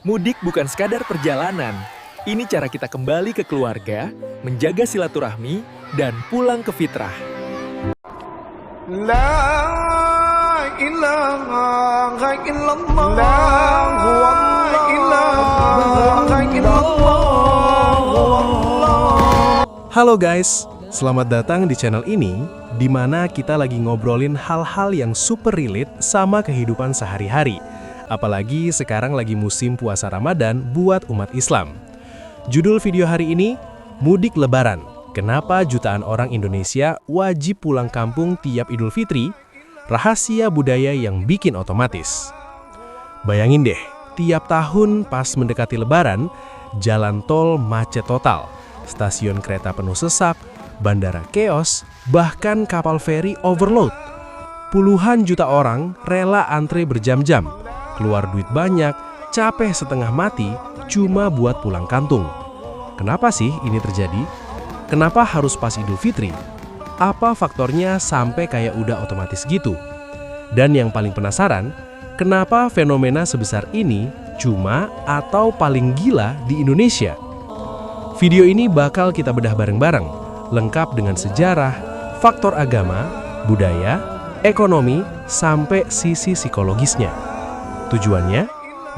Mudik bukan sekadar perjalanan. Ini cara kita kembali ke keluarga, menjaga silaturahmi, dan pulang ke fitrah. La ilaha illallah. La ilaha illallah. Halo guys, selamat datang di channel ini, di mana kita lagi ngobrolin hal-hal yang super relate sama kehidupan sehari-hari. Apalagi sekarang lagi musim puasa Ramadan buat umat Islam. Judul video hari ini, Mudik Lebaran. Kenapa jutaan orang Indonesia wajib pulang kampung tiap Idul Fitri? Rahasia budaya yang bikin otomatis. Bayangin deh, tiap tahun pas mendekati Lebaran, jalan tol macet total. Stasiun kereta penuh sesak, bandara chaos, bahkan kapal feri overload. Puluhan juta orang rela antre berjam-jam, keluar duit banyak, capek setengah mati, cuma buat pulang kantung. Kenapa sih ini terjadi? Kenapa harus pas Idul Fitri? Apa faktornya sampai kayak udah otomatis gitu? Dan yang paling penasaran, kenapa fenomena sebesar ini cuma atau paling gila di Indonesia? Video ini bakal kita bedah bareng-bareng, lengkap dengan sejarah, faktor agama, budaya, ekonomi, sampai sisi psikologisnya. Tujuannya,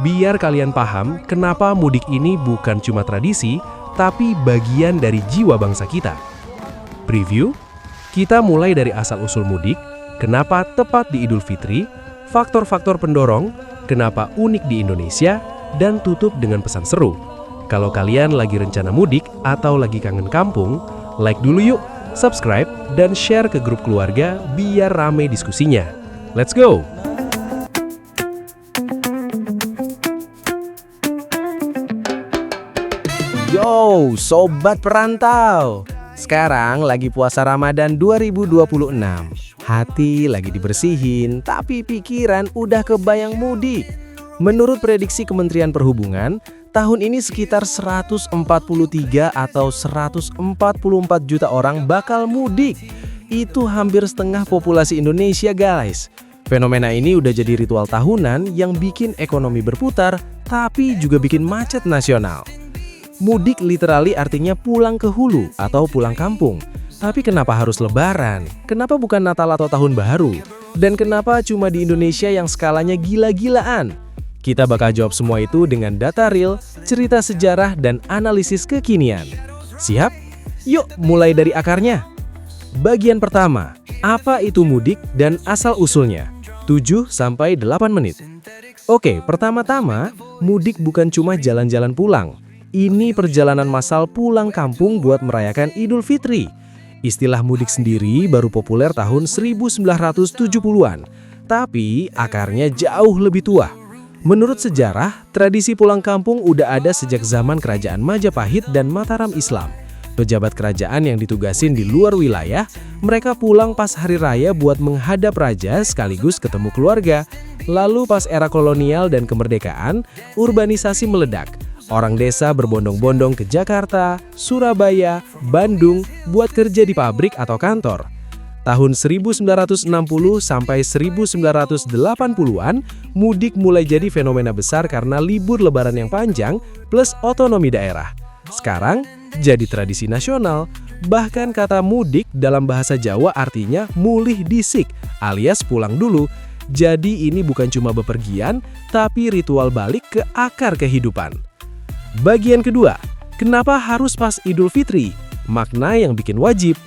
biar kalian paham kenapa mudik ini bukan cuma tradisi, tapi bagian dari jiwa bangsa kita. Preview, kita mulai dari asal-usul mudik, kenapa tepat di Idul Fitri, faktor-faktor pendorong, kenapa unik di Indonesia, dan tutup dengan pesan seru. Kalau kalian lagi rencana mudik atau lagi kangen kampung, like dulu yuk, subscribe, dan share ke grup keluarga biar rame diskusinya. Let's go! Yo, Sobat Perantau! Sekarang lagi puasa Ramadan 2026. Hati lagi dibersihin, tapi pikiran udah kebayang mudik. Menurut prediksi Kementerian Perhubungan, tahun ini sekitar 143 atau 144 juta orang bakal mudik. Itu hampir setengah populasi Indonesia, guys. Fenomena ini udah jadi ritual tahunan yang bikin ekonomi berputar, tapi juga bikin macet nasional. Mudik literally artinya pulang ke hulu atau pulang kampung. Tapi kenapa harus Lebaran? Kenapa bukan Natal atau Tahun Baru? Dan kenapa cuma di Indonesia yang skalanya gila-gilaan? Kita bakal jawab semua itu dengan data real, cerita sejarah, dan analisis kekinian. Siap? Yuk mulai dari akarnya. Bagian pertama, apa itu mudik dan asal-usulnya? 7-8 menit. Oke, pertama-tama, mudik bukan cuma jalan-jalan pulang. Ini perjalanan massal pulang kampung buat merayakan Idul Fitri. Istilah mudik sendiri baru populer tahun 1970-an, tapi akarnya jauh lebih tua. Menurut sejarah, tradisi pulang kampung udah ada sejak zaman Kerajaan Majapahit dan Mataram Islam. Pejabat kerajaan yang ditugasin di luar wilayah, mereka pulang pas hari raya buat menghadap raja sekaligus ketemu keluarga. Lalu pas era kolonial dan kemerdekaan, urbanisasi meledak. Orang desa berbondong-bondong ke Jakarta, Surabaya, Bandung buat kerja di pabrik atau kantor. Tahun 1960 sampai 1980-an, mudik mulai jadi fenomena besar karena libur lebaran yang panjang plus otonomi daerah. Sekarang jadi tradisi nasional, bahkan kata mudik dalam bahasa Jawa artinya mulih disik alias pulang dulu. Jadi ini bukan cuma bepergian, tapi ritual balik ke akar kehidupan. Bagian kedua, kenapa harus pas Idul Fitri? Makna yang bikin wajib.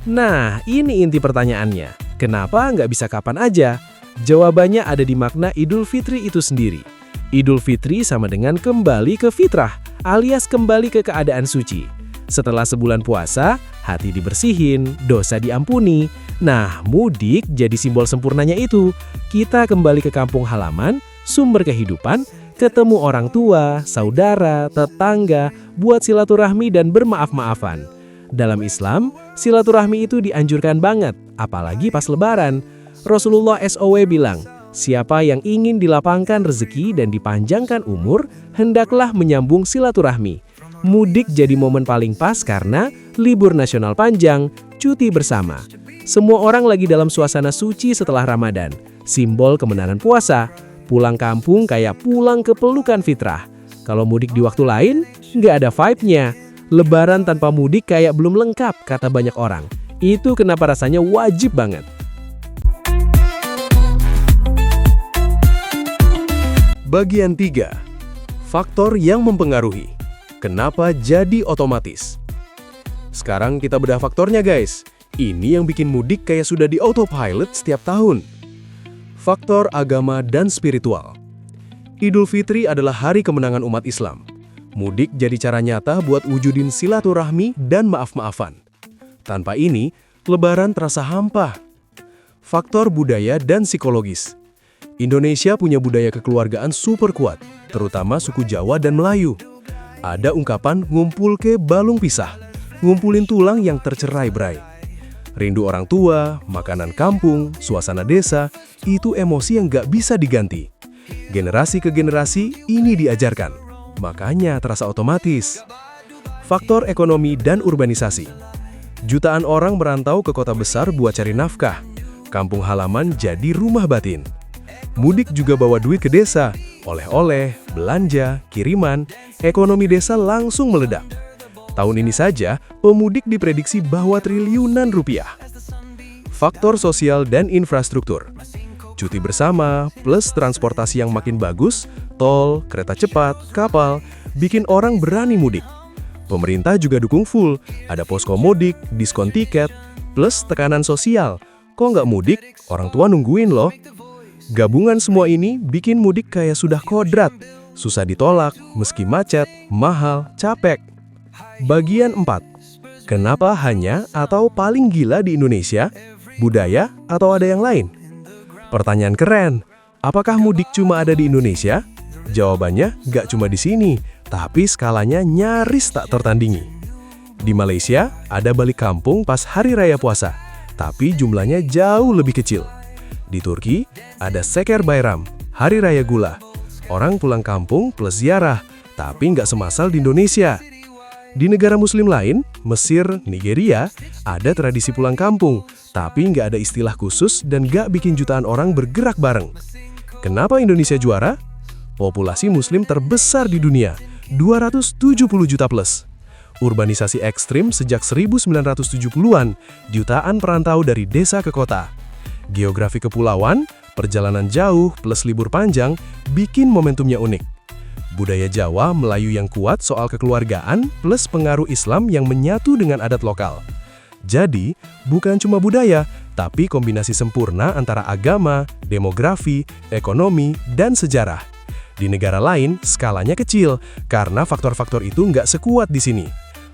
Nah, ini inti pertanyaannya. Kenapa nggak bisa kapan aja? Jawabannya ada di makna Idul Fitri itu sendiri. Idul Fitri sama dengan kembali ke fitrah, alias kembali ke keadaan suci. Setelah sebulan puasa, hati dibersihin, dosa diampuni. Nah, mudik jadi simbol sempurnanya itu. Kita kembali ke kampung halaman, sumber kehidupan, ketemu orang tua, saudara, tetangga, buat silaturahmi dan bermaaf-maafan. Dalam Islam, silaturahmi itu dianjurkan banget, apalagi pas Lebaran. Rasulullah SAW bilang, siapa yang ingin dilapangkan rezeki dan dipanjangkan umur, hendaklah menyambung silaturahmi. Mudik jadi momen paling pas karena libur nasional panjang, cuti bersama. Semua orang lagi dalam suasana suci setelah Ramadan, simbol kemenangan puasa. Pulang kampung kayak pulang ke pelukan fitrah. Kalau mudik di waktu lain, nggak ada vibe-nya. Lebaran tanpa mudik kayak belum lengkap, kata banyak orang. Itu kenapa rasanya wajib banget. Bagian 3. Faktor yang mempengaruhi. Kenapa jadi otomatis? Sekarang kita bedah faktornya guys. Ini yang bikin mudik kayak sudah di autopilot setiap tahun. Faktor agama dan spiritual. Idul Fitri adalah hari kemenangan umat Islam. Mudik jadi cara nyata buat wujudin silaturahmi dan maaf-maafan. Tanpa ini, Lebaran terasa hampa. Faktor budaya dan psikologis. Indonesia punya budaya kekeluargaan super kuat, terutama suku Jawa dan Melayu. Ada ungkapan ngumpul ke balung pisah, ngumpulin tulang yang tercerai-berai. Rindu orang tua, makanan kampung, suasana desa, itu emosi yang gak bisa diganti. Generasi ke generasi ini diajarkan. Makanya terasa otomatis. Faktor ekonomi dan urbanisasi. Jutaan orang merantau ke kota besar buat cari nafkah. Kampung halaman jadi rumah batin. Mudik juga bawa duit ke desa. Oleh-oleh, belanja, kiriman, ekonomi desa langsung meledak. Tahun ini saja, pemudik diprediksi bawa triliunan rupiah. Faktor sosial dan infrastruktur. Cuti bersama, plus transportasi yang makin bagus, tol, kereta cepat, kapal, bikin orang berani mudik. Pemerintah juga dukung full, ada posko mudik, diskon tiket, plus tekanan sosial. Kok nggak mudik? Orang tua nungguin loh. Gabungan semua ini bikin mudik kayak sudah kodrat. Susah ditolak, meski macet, mahal, capek. Bagian 4. Kenapa hanya atau paling gila di Indonesia? Budaya atau ada yang lain? Pertanyaan keren. Apakah mudik cuma ada di Indonesia? Jawabannya nggak cuma di sini, tapi skalanya nyaris tak tertandingi. Di Malaysia, ada balik kampung pas hari raya puasa, tapi jumlahnya jauh lebih kecil. Di Turki, ada Seker Bayram, hari raya gula. Orang pulang kampung plus ziarah, tapi nggak semasal di Indonesia. Di negara muslim lain, Mesir, Nigeria, ada tradisi pulang kampung, tapi nggak ada istilah khusus dan nggak bikin jutaan orang bergerak bareng. Kenapa Indonesia juara? Populasi muslim terbesar di dunia, 270 juta plus. Urbanisasi ekstrim sejak 1970-an, jutaan perantau dari desa ke kota. Geografi kepulauan, perjalanan jauh plus libur panjang, bikin momentumnya unik. Budaya Jawa, Melayu yang kuat soal kekeluargaan plus pengaruh Islam yang menyatu dengan adat lokal. Jadi, bukan cuma budaya, tapi kombinasi sempurna antara agama, demografi, ekonomi, dan sejarah. Di negara lain, skalanya kecil, karena faktor-faktor itu nggak sekuat di sini.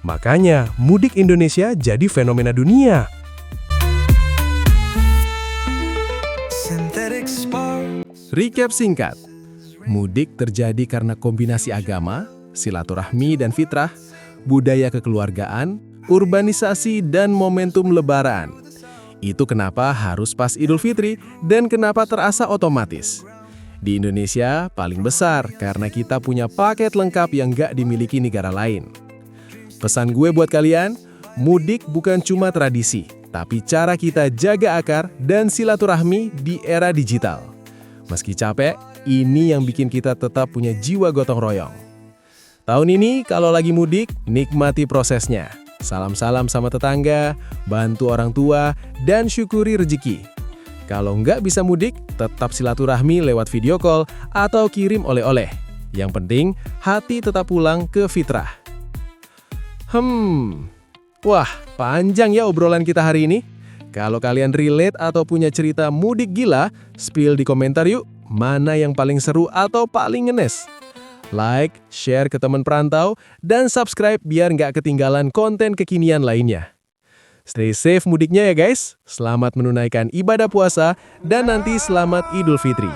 Makanya, mudik Indonesia jadi fenomena dunia. Recap singkat. Mudik terjadi karena kombinasi agama, silaturahmi dan fitrah, budaya kekeluargaan, urbanisasi, dan momentum lebaran. Itu kenapa harus pas Idul Fitri dan kenapa terasa otomatis. Di Indonesia paling besar karena kita punya paket lengkap yang gak dimiliki negara lain. Pesan gue buat kalian, mudik bukan cuma tradisi, tapi cara kita jaga akar dan silaturahmi di era digital. Meski capek, ini yang bikin kita tetap punya jiwa gotong royong. Tahun ini kalau lagi mudik, nikmati prosesnya. Salam-salam sama tetangga, bantu orang tua, dan syukuri rezeki. Kalau nggak bisa mudik, tetap silaturahmi lewat video call atau kirim oleh-oleh. Yang penting, hati tetap pulang ke fitrah. Wah, panjang ya obrolan kita hari ini. Kalau kalian relate atau punya cerita mudik gila, spill di komentar yuk, mana yang paling seru atau paling ngenes. Like, share ke teman perantau, dan subscribe biar nggak ketinggalan konten kekinian lainnya. Stay safe mudiknya ya guys, selamat menunaikan ibadah puasa, dan nanti selamat Idul Fitri.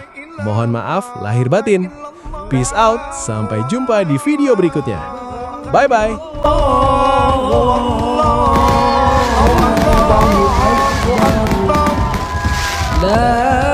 Mohon maaf lahir batin. Peace out, sampai jumpa di video berikutnya. Bye-bye. La